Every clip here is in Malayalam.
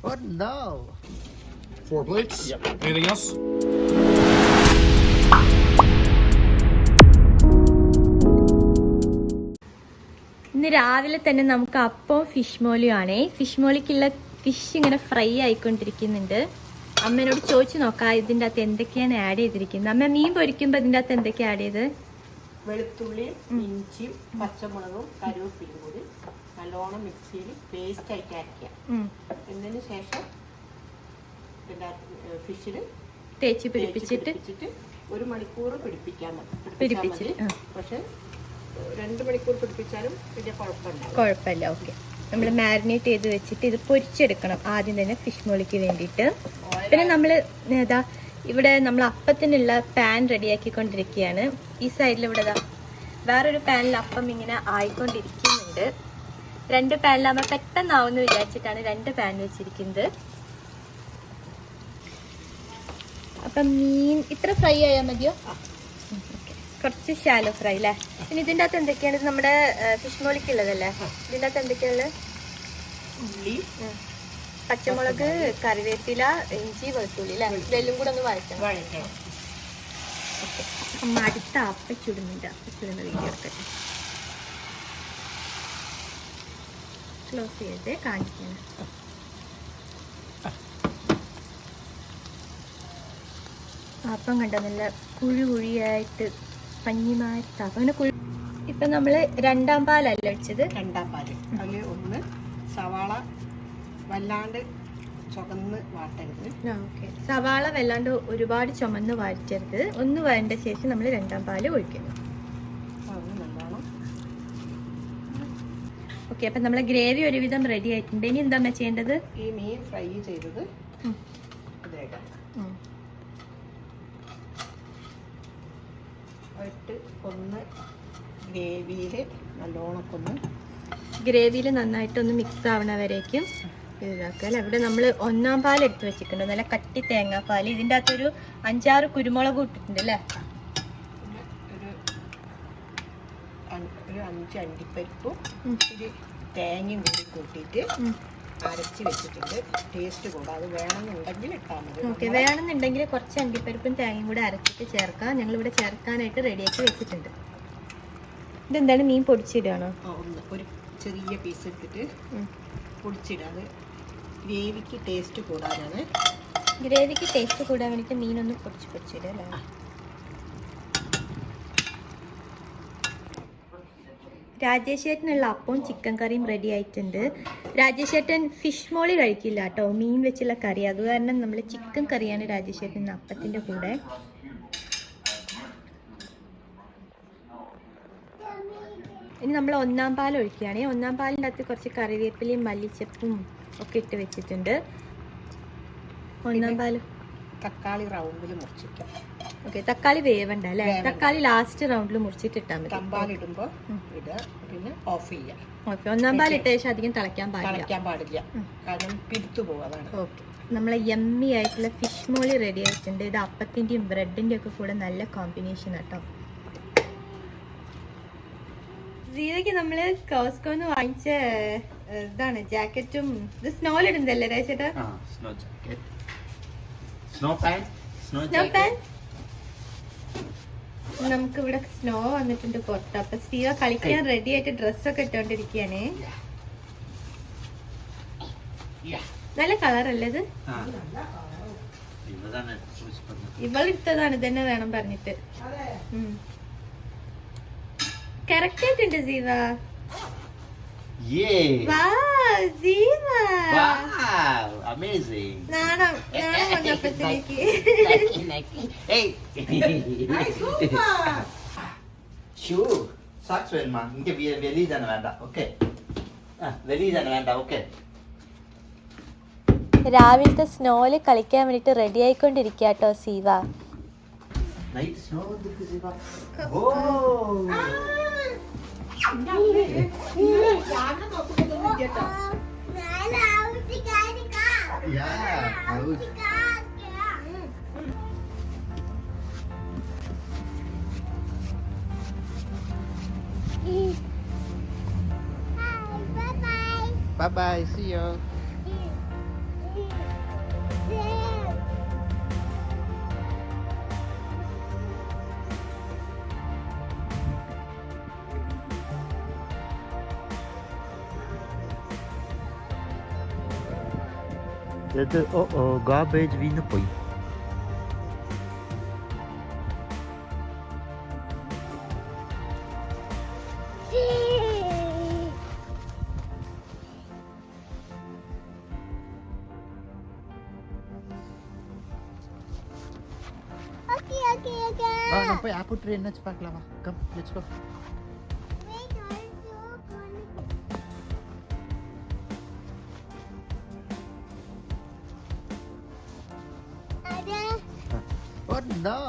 Oh no. 4 plates? Yep. Anything else? ഇന്ന് രാവിലെ തന്നെ നമുക്ക് അപ്പം ഫിഷ് മോളിയും ആണേ. ഫിഷ് മോളിക്കുള്ള ഫിഷ് ഇങ്ങനെ ഫ്രൈ ആയിക്കൊണ്ടിരിക്കുന്നുണ്ട്. അമ്മേനോട് ചോദിച്ചു നോക്കാം ഇതിൻ്റെ അകത്ത് എന്തൊക്കെയാണ് ആഡ് ചെയ്തിരിക്കുന്നത്. അമ്മ മീൻ പൊരിക്കുമ്പോൾ ഇതിൻ്റെ അകത്ത് എന്തൊക്കെയാണ് ആഡ് ചെയ്ത്? വെളുത്തുള്ളിയും ഇഞ്ചിയും പച്ചമുളകും കരുവേപ്പിലയും കൂടി നല്ലോണം മിക്സിയിൽ പേസ്റ്റ് ആയിട്ട് അരയ്ക്കുക. എന്നതിന് ശേഷം ഫിഷിൽ തേച്ച് പിടിപ്പിച്ചിട്ട് 1 മണിക്കൂർ പിടിപ്പിക്കാൻ മതി. പക്ഷെ 2 മണിക്കൂർ പിടിപ്പിച്ചാലും വലിയ കുഴപ്പമില്ല. ഓക്കെ. നമ്മൾ മാരിനേറ്റ് ചെയ്ത് വെച്ചിട്ട് ഇത് പൊരിച്ചെടുക്കണം ആദ്യം തന്നെ ഫിഷ് മോളിക്ക് വേണ്ടിയിട്ട്. പിന്നെ നമ്മൾ ഇവിടെ നമ്മൾ അപ്പത്തിനുള്ള പാൻ റെഡിയാക്കിക്കൊണ്ടിരിക്കുകയാണ്. ഈ സൈഡിൽ ഇവിടെ വേറൊരു പാനിൽ അപ്പം ഇങ്ങനെ ആയിക്കൊണ്ടിരിക്കുന്നുണ്ട്. 2 പാനിലാകുമ്പോൾ പെട്ടെന്നാവുമെന്ന് വിചാരിച്ചിട്ടാണ് 2 പാൻ വെച്ചിരിക്കുന്നത്. അപ്പം മീൻ ഇത്ര ഫ്രൈ ആയാൽ മതിയോ? കുറച്ച് ഷാലോ ഫ്രൈ അല്ലേ. പിന്നെ ഇതിൻ്റെ അകത്ത് എന്തൊക്കെയാണ്? നമ്മുടെ ഫിഷ് മോളിക്കുള്ളതല്ലേ? ഇതിൻ്റെ അകത്ത് എന്തൊക്കെയുള്ളത്? ഉള്ളി, പച്ചമുളക്, കറിവേപ്പില, ഇഞ്ചി, വെളുത്തുള്ളി അല്ലേ? ഇതെല്ലാം കൂടെ ഒന്ന് വഴറ്റണം. അമ്മ അടുത്ത അപ്പച്ചുടുന്നുണ്ട്. അപ്പച്ചുടുന്ന വീഡിയോ എടുക്കട്ടെ. ക്ലോസ് ചെയ്ത് കാണിക്കണം. അപ്പം കണ്ടോ നല്ല കുഴിയായിട്ട് പഞ്ഞിമാരത്താ. അങ്ങനെ ഇപ്പൊ നമ്മള് 2ാം പാലല്ല വെച്ചത്. 2ാം പാല്. അതിൽ ഒന്ന് സവാള വല്ലാണ്ട് ചുവന്ന് വാട്ടരുത്. ഓക്കെ. സവാള വല്ലാണ്ട് ഒരുപാട് ചുമന്ന് വഴറ്റരുത്. ഒന്ന് വഴണ്ട ശേഷം നമ്മൾ 2ാം പാല് ഒഴിക്കുന്നു. ഓക്കെ. അപ്പൊ നമ്മളെ ഗ്രേവി ഒരുവിധം റെഡി ആയിട്ടുണ്ട്. ഇനി എന്താ ചെയ്യേണ്ടത്? ഈ മീൻ ഫ്രൈ ചെയ്തത് ഒന്ന് ഗ്രേവിയിൽ നന്നായിട്ടൊന്ന് മിക്സ് ആവണ വരേക്കും ഇതാക്കുക. ഇവിടെ നമ്മൾ 1ാം പാൽ എടുത്ത് വെച്ചിട്ടുണ്ട്. നല്ല കട്ടി തേങ്ങാപ്പാൽ. ഇതിൻ്റെ അകത്തൊരു 5-6 കുരുമുളക് ഇട്ടിട്ടുണ്ട് അല്ലേ? ഒരു 5 അണ്ടിപ്പരിപ്പും ഒരു തേങ്ങയും കൂടി കൂട്ടിയിട്ട് അരച്ച് വെച്ചിട്ടുണ്ട്. ടേസ്റ്റ് കൂടാ. അത് വേണമെന്നുണ്ടെങ്കിൽ ഇട്ടാൽ മതി. ഓക്കെ. വേണമെന്നുണ്ടെങ്കിൽ കുറച്ച് അണ്ടിപ്പരിപ്പും തേങ്ങയും കൂടി അരച്ചിട്ട് ചേർക്കാം. ഞങ്ങളിവിടെ ചേർക്കാനായിട്ട് റെഡിയാക്കി വെച്ചിട്ടുണ്ട്. ഇതെന്താണ്? മീൻ പൊടിച്ചിടുകയാണോ? ഒരു ചെറിയ പീസ് എടുത്തിട്ട് പൊടിച്ചിടുക. അത് ഗ്രേവിക്ക് ടേസ്റ്റ് കൂടാനാണ്. ഗ്രേവിക്ക് ടേസ്റ്റ് കൂടാൻ വേണ്ടിയിട്ട് മീനൊന്ന് പൊടിച്ചിടുക അല്ലേ? രാജേഷ് ചേട്ടനുള്ള അപ്പവും ചിക്കൻ കറിയും റെഡി ആയിട്ടുണ്ട്. രാജേഷ് ചേട്ടൻ ഫിഷ് മോളി കഴിക്കില്ല കേട്ടോ, മീൻ വെച്ചുള്ള കറി. അത് കാരണം നമ്മൾ ചിക്കൻ കറിയാണ് രാജേഷ് ചേട്ടൻ അപ്പത്തിൻ്റെ കൂടെ. ഇനി നമ്മൾ 1ാം പാൽ ഒഴിക്കുകയാണ്. 1ാം പാലിൻ്റെ അകത്ത് കുറച്ച് കറിവേപ്പിലയും മല്ലിച്ചപ്പും ഒക്കെ ഇട്ട് വെച്ചിട്ടുണ്ട്. 1ാം പാൽ തക്കാളി റൗണ്ടിൽ മുറിച്ചിട്ട്. ഓക്കെ. തക്കാളി വേവണ്ട അല്ലേ? തക്കാളി ലാസ്റ്റ് റൗണ്ടിൽ മുറിച്ചിട്ട് ഇട്ടാൽ മതി. പാലിടുമ്പോൾ ഇടുക, പിന്നെ ഓഫ് ചെയ്യാം. ഓക്കെ. 1ാം പാൽ ഇട്ട ശേഷം അധികം തിളയ്ക്കാൻ പാടില്ല, കാരണം പിടിച്ചു പോകാതാണ്. ഓക്കെ. നമ്മളെ യമ്മി ആയിട്ടുള്ള ഫിഷ് മോളി റെഡി ആയിട്ടുണ്ട്. ഇത് അപ്പത്തിൻ്റെയും ബ്രെഡിൻ്റെയും ഒക്കെ കൂടെ നല്ല കോമ്പിനേഷൻ കേട്ടോ. ജീവയ്ക്ക് നമ്മള് കോസ്കോന്ന് വാങ്ങിച്ച ഇതാണ് ജാക്കറ്റും. ഇത് സ്നോയിലിടുന്നതല്ലേ രാജേട്ടാ? Snow pan. നമുക്ക് ഇവിടെ സ്നോ വന്നിട്ടുണ്ട് പുറത്ത്. അപ്പൊ സ്റ്റീവ കളിക്കാൻ റെഡി ആയിട്ട് ഡ്രസ്സൊക്കെ ഇട്ടോണ്ടിരിക്കുകയാണ്. നല്ല കളറല്ലേ ഇത്? ഇവളിട്ടതാണ്, ഇതന്നെ വേണം പറഞ്ഞിട്ട്. കറക്റ്റ് ആയിട്ടുണ്ട് ജീവ. നാണം വന്നപ്പോഴത്തേക്ക്. രാവിലത്തെ സ്നോയില് കളിക്കാൻ വേണ്ടിട്ട് റെഡി ആയിക്കൊണ്ടിരിക്കുക കേട്ടോ സീവ. Bye bye, see you. ഇത് ഗാർബേജ് വീണ് പോയി. Nampak aku train nak cepat lah. Come, let's go. Oh no.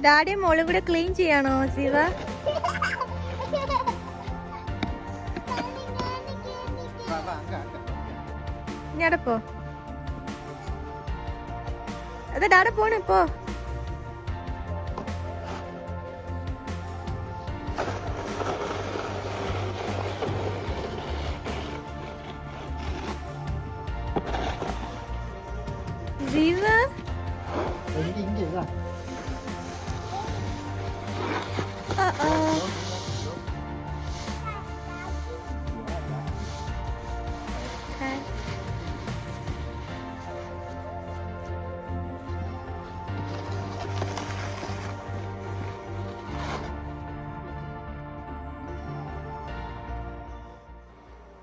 Daddy മോളും കൂടെ ക്ലീൻ ചെയ്യാണോ ശിവ? ഞാടപ്പോ അതെ ഡാഡ പോണ ഇപ്പോ. ജീവ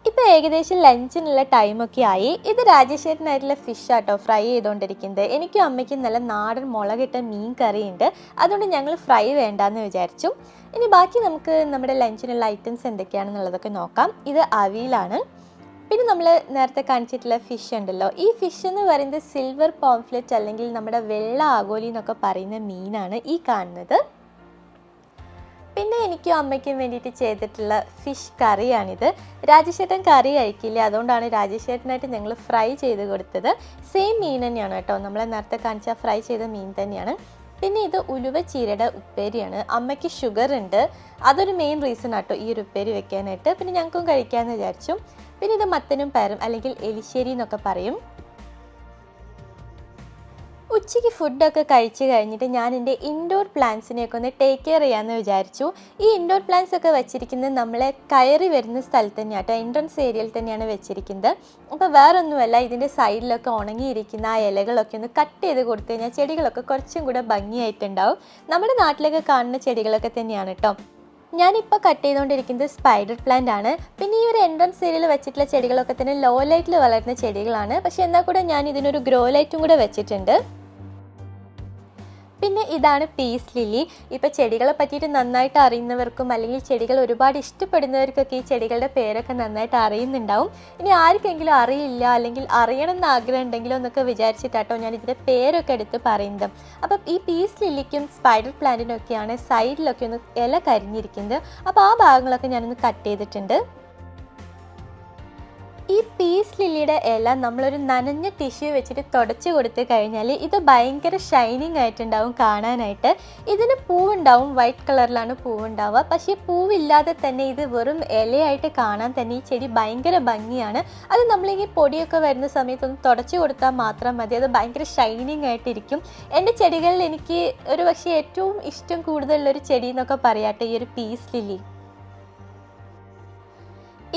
ഇപ്പൊ ഏകദേശം ലഞ്ചിനുള്ള ടൈമൊക്കെ ആയി. ഇത് രാജേഷേട്ടനായിട്ടുള്ള ഫിഷ് ആട്ടോ ഫ്രൈ ചെയ്തുകൊണ്ടിരിക്കുന്നത്. എനിക്കും അമ്മയ്ക്കും നല്ല നാടൻ മുളകിട്ട മീൻ കറിയുണ്ട്. അതുകൊണ്ട് ഞങ്ങൾ ഫ്രൈ വേണ്ടാന്ന് വിചാരിച്ചു. ഇനി ബാക്കി നമുക്ക് നമ്മുടെ ലഞ്ചിനുള്ള ഐറ്റംസ് എന്തൊക്കെയാണെന്നുള്ളതൊക്കെ നോക്കാം. ഇത് അവിയലാണ്. പിന്നെ നമ്മൾ നേരത്തെ കാണിച്ചിട്ടുള്ള ഫിഷ് ഉണ്ടല്ലോ, ഈ ഫിഷ് എന്ന് പറയുന്നത് സിൽവർ പോംഫ്ലെറ്റ് അല്ലെങ്കിൽ നമ്മുടെ വെള്ള ആഗോലി എന്നൊക്കെ പറയുന്ന മീനാണ് ഈ കാണുന്നത്. പിന്നെ എനിക്കും അമ്മയ്ക്കും വേണ്ടിയിട്ട് ചെയ്തിട്ടുള്ള ഫിഷ് കറിയാണിത്. രാജേഷേട്ടൻ കറി കഴിക്കില്ല, അതുകൊണ്ടാണ് രാജേഷേട്ടനായിട്ട് ഞങ്ങൾ ഫ്രൈ ചെയ്ത് കൊടുത്തത്. സെയിം മീൻ തന്നെയാണ് കേട്ടോ, നമ്മളെ നേരത്തെ കാണിച്ച ഫ്രൈ ചെയ്ത മീൻ തന്നെയാണ്. പിന്നെ ഇത് ഉലുവ ചീരയുടെ ഉപ്പേരിയാണ്. അമ്മയ്ക്ക് ഷുഗർ ഉണ്ട്, അതൊരു മെയിൻ റീസൺ ആട്ടോ ഈ ഒരു ഉപ്പേരി വെക്കാനായിട്ട്. പിന്നെ ഞങ്ങൾക്കും കഴിക്കാമെന്ന് വിചാരിച്ചു. പിന്നെ ഇത് മത്തനും പയറും അല്ലെങ്കിൽ എലിശ്ശേരി എന്നൊക്കെ പറയും. ഉച്ചയ്ക്ക് ഫുഡൊക്കെ കഴിച്ച് കഴിഞ്ഞിട്ട് ഞാൻ എൻ്റെ ഇൻഡോർ പ്ലാന്റ്സിനെയൊക്കെ ഒന്ന് ടേക്ക് കെയർ ചെയ്യാമെന്ന് വിചാരിച്ചു. ഈ ഇൻഡോർ പ്ലാന്റ്സ് ഒക്കെ വെച്ചിരിക്കുന്നത് നമ്മളെ കയറി വരുന്ന സ്ഥലത്ത് തന്നെയാണ് കേട്ടോ, എൻട്രൻസ് ഏരിയയിൽ തന്നെയാണ് വെച്ചിരിക്കുന്നത്. അപ്പോൾ വേറൊന്നുമല്ല, ഇതിൻ്റെ സൈഡിലൊക്കെ ഉണങ്ങിയിരിക്കുന്ന ആ ഇലകളൊക്കെ ഒന്ന് കട്ട് ചെയ്ത് കൊടുത്തു കഴിഞ്ഞാൽ ചെടികളൊക്കെ കുറച്ചും കൂടെ ഭംഗിയായിട്ടുണ്ടാവും. നമ്മുടെ നാട്ടിലൊക്കെ കാണുന്ന ചെടികളൊക്കെ തന്നെയാണ് കേട്ടോ. ഞാനിപ്പോൾ കട്ട് ചെയ്തുകൊണ്ടിരിക്കുന്നത് സ്പൈഡർ പ്ലാന്റ് ആണ്. പിന്നെ ഈ ഒരു എൻട്രൻസ് ഏരിയയിൽ വെച്ചിട്ടുള്ള ചെടികളൊക്കെ തന്നെ ലോ ലൈറ്റിൽ വളരുന്ന ചെടികളാണ്. പക്ഷേ എന്നാൽ കൂടെ ഞാൻ ഇതിനൊരു ഗ്രോ ലൈറ്റും കൂടെ വെച്ചിട്ടുണ്ട്. പിന്നെ ഇതാണ് പീസ് ലില്ലി. ഇപ്പോൾ ചെടികളെ പറ്റിയിട്ട് നന്നായിട്ട് അറിയുന്നവർക്കും അല്ലെങ്കിൽ ചെടികൾ ഒരുപാട് ഇഷ്ടപ്പെടുന്നവർക്കൊക്കെ ഈ ചെടികളുടെ പേരൊക്കെ നന്നായിട്ട് അറിയുന്നുണ്ടാവും. ഇനി ആർക്കെങ്കിലും അറിയില്ല അല്ലെങ്കിൽ അറിയണം എന്ന് ആഗ്രഹം ഉണ്ടെങ്കിലോ എന്നൊക്കെ വിചാരിച്ചിട്ടാട്ടോ ഞാൻ ഇതിൻ്റെ പേരൊക്കെ എടുത്ത് പറയുന്നത്. അപ്പം ഈ പീസ് ലില്ലിക്കും സ്പൈഡർ പ്ലാന്റിനൊക്കെയാണ് സൈഡിലൊക്കെ ഒന്ന് ഇല കരിഞ്ഞിരിക്കുന്നത്. അപ്പോൾ ആ ഭാഗങ്ങളൊക്കെ ഞാനൊന്ന് കട്ട് ചെയ്തിട്ടുണ്ട്. ഈ പീസ് ലില്ലിയുടെ ഇല നമ്മളൊരു നനഞ്ഞ ടിഷ്യൂ വെച്ചിട്ട് തുടച്ച് കൊടുത്തു കഴിഞ്ഞാൽ ഇത് ഭയങ്കര ഷൈനിങ് ആയിട്ടുണ്ടാവും കാണാനായിട്ട്. ഇതിന് പൂവുണ്ടാവും, വൈറ്റ് കളറിലാണ് പൂവുണ്ടാവുക. പക്ഷേ പൂവില്ലാതെ തന്നെ ഇത് വെറും ഇലയായിട്ട് കാണാൻ തന്നെ ഈ ചെടി ഭയങ്കര ഭംഗിയാണ്. അത് നമ്മളിങ്ങനെ പൊടിയൊക്കെ വരുന്ന സമയത്തൊന്ന് തുടച്ച് കൊടുത്താൽ മാത്രം മതി, അത് ഭയങ്കര ഷൈനിങ് ആയിട്ടിരിക്കും. എൻ്റെ ചെടികളിൽ എനിക്ക് ഒരു പക്ഷേ ഏറ്റവും ഇഷ്ടം കൂടുതലുള്ളൊരു ചെടി എന്നൊക്കെ പറയാട്ടെ ഈ ഒരു പീസ് ലില്ലി.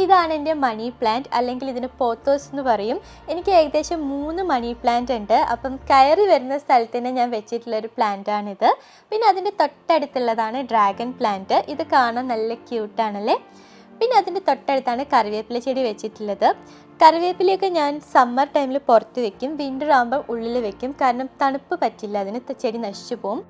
ഇതാണ് എൻ്റെ മണി പ്ലാന്റ്, അല്ലെങ്കിൽ ഇതിന് പോത്തോസ് എന്ന് പറയും. എനിക്ക് ഏകദേശം 3 മണി പ്ലാന്റ് ഉണ്ട്. അപ്പം കയറി വരുന്ന സ്ഥലത്ത് തന്നെ ഞാൻ വെച്ചിട്ടുള്ളൊരു പ്ലാന്റാണിത്. പിന്നെ അതിൻ്റെ തൊട്ടടുത്തുള്ളതാണ് ഡ്രാഗൺ പ്ലാന്റ്. ഇത് കാണാൻ നല്ല ക്യൂട്ടാണല്ലേ. പിന്നെ അതിൻ്റെ തൊട്ടടുത്താണ് കറിവേപ്പില ചെടി വെച്ചിട്ടുള്ളത്. കറിവേപ്പിലയൊക്കെ ഞാൻ സമ്മർ ടൈമിൽ പുറത്ത് വെക്കും, വിൻ്റർ ആകുമ്പം ഉള്ളിൽ വെക്കും. കാരണം തണുപ്പ് പറ്റില്ല, അതിന് ചെടി നശിച്ചു പോകും.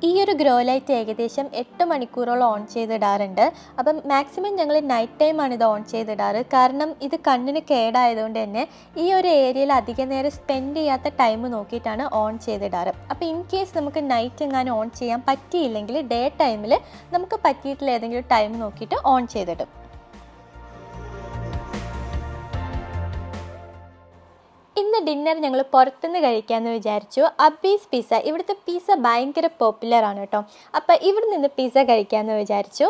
ഈ ഒരു ഗ്രോ ലൈറ്റ് ഏകദേശം 8 മണിക്കൂറോളം ഓൺ ചെയ്തിടാറുണ്ട്. അപ്പം മാക്സിമം ഞങ്ങൾ നൈറ്റ് ടൈമാണ് ഇത് ഓൺ ചെയ്തിടാറ്. കാരണം ഇത് കണ്ണിന് കേടായതുകൊണ്ട് തന്നെ ഈ ഒരു ഏരിയയിൽ അധികം നേരം സ്പെൻഡ് ചെയ്യാത്ത ടൈം നോക്കിയിട്ടാണ് ഓൺ ചെയ്തിടാറ്. അപ്പോൾ ഇൻ കേസ് നമുക്ക് നൈറ്റ് എങ്ങാനും ഓൺ ചെയ്യാൻ പറ്റിയില്ലെങ്കിൽ ഡേ ടൈമിൽ നമുക്ക് പറ്റിയിട്ടുള്ള ഏതെങ്കിലും ടൈം നോക്കിയിട്ട് ഓൺ ചെയ്തിടും. ഇന്ന് ഡിന്നർ ഞങ്ങൾ പുറത്തുനിന്ന് കഴിക്കാമെന്ന് വിചാരിച്ചു. അബീസ് പിസ്സ, ഇവിടുത്തെ പിസ്സ ഭയങ്കര പോപ്പുലറാണ് കേട്ടോ. അപ്പം ഇവിടെ നിന്ന് പിസ്സ കഴിക്കാമെന്ന് വിചാരിച്ചു.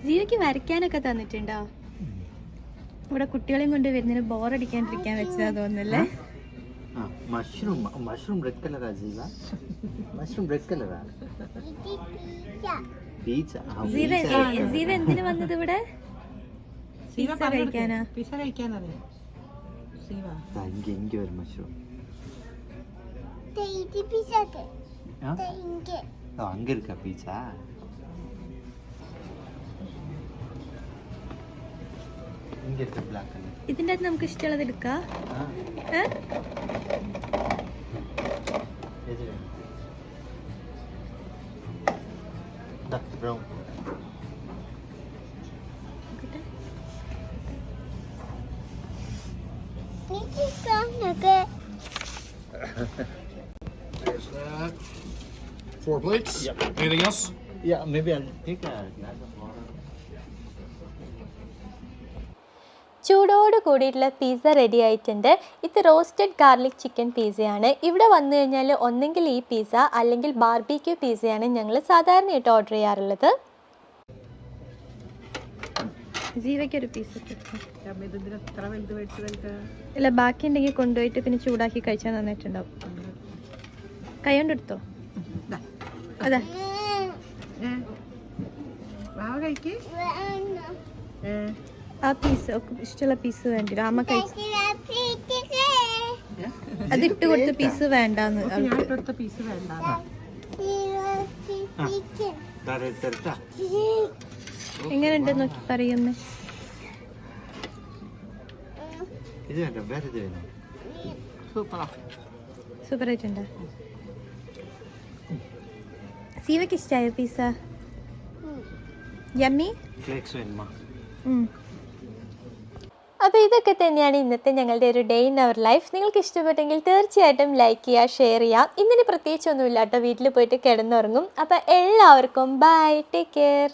ജീവയ്ക്ക് വരയ്ക്കാനൊക്കെ തന്നിട്ടുണ്ടോ? ഇവിടെ കുട്ടികളെയും കൊണ്ട് വരുന്നതിന് ബോറടിക്കാണ്ടിരിക്കാൻ വെച്ചതാ തോന്നുന്നല്ലേ? മഷ്റൂം റെഡ് കളറാ ജീവ? മഷ്റൂം റെഡ് കളറാ? പീച്ച. ജീവ എന്തിനു വന്നത് ഇവിടെ? പിസ്സ കഴിക്കാനാ? പിസ കഴിക്കാനറിയാം ഇങ്ങ ഒരു മഷ്റൂം. அங்க இருக்கா பீட்சா? இங்க இருக்கு black color. ഇതിന്റെ അകത്ത് നമുക്ക് ഇഷ്ടമുള്ളത് എടുക്കാം. brown. There's that. 4 plates. Yep. Anything else? Yeah, maybe I'll take a glass of water. ചൂടോട് കൂടിയിട്ടുള്ള പിസ്സ റെഡി ആയിട്ടുണ്ട്. ഇത് റോസ്റ്റഡ് ഗാർലിക് ചിക്കൻ പിസ്സയാണ്. ഇവിടെ വന്നു കഴിഞ്ഞാൽ ഒന്നെങ്കിൽ ഈ പിസ്സ അല്ലെങ്കിൽ ബാർബിക്യൂ പിസ്സയാണ് ഞങ്ങൾ സാധാരണയായിട്ട് ഓർഡർ ചെയ്യാറുള്ളത്. ജീവയ്ക്കൊരു പീസ് ഇല്ല, ബാക്കി ഉണ്ടെങ്കിൽ കൊണ്ടുപോയിട്ട് പിന്നെ ചൂടാക്കി കഴിച്ചാൽ നന്നായിട്ടുണ്ടാവും. കൈ കൊണ്ട് എടുത്തോ. അതാ ആ പീസ് ഇഷ്ടമുള്ള പീസ് വേണ്ടി അമ്മ കഴിച്ചു. അതിട്ട് കൊടുത്ത പീസ് വേണ്ടാന്ന്. പീസ് വേണ്ട. എങ്ങനെയുണ്ട് നോക്കി പറയുന്നേ. സൂപ്പർ ആയിട്ടുണ്ടോ? സീവയ്ക്ക് ഇഷ്ടമായോ പിസ്സ? യമ്മി. അപ്പോൾ ഇതൊക്കെ തന്നെയാണ് ഇന്നത്തെ ഞങ്ങളുടെ ഒരു ഡേ ഇൻ അവർ ലൈഫ്. നിങ്ങൾക്ക് ഇഷ്ടപ്പെട്ടെങ്കിൽ തീർച്ചയായിട്ടും ലൈക്ക് ചെയ്യുക, ഷെയർ ചെയ്യാം. ഇന്നിന് പ്രത്യേകിച്ചൊന്നുമില്ല കേട്ടോ, വീട്ടിൽ പോയിട്ട് കിടന്നുറങ്ങും. അപ്പോൾ എല്ലാവർക്കും ബൈ, ടേക്ക് കെയർ.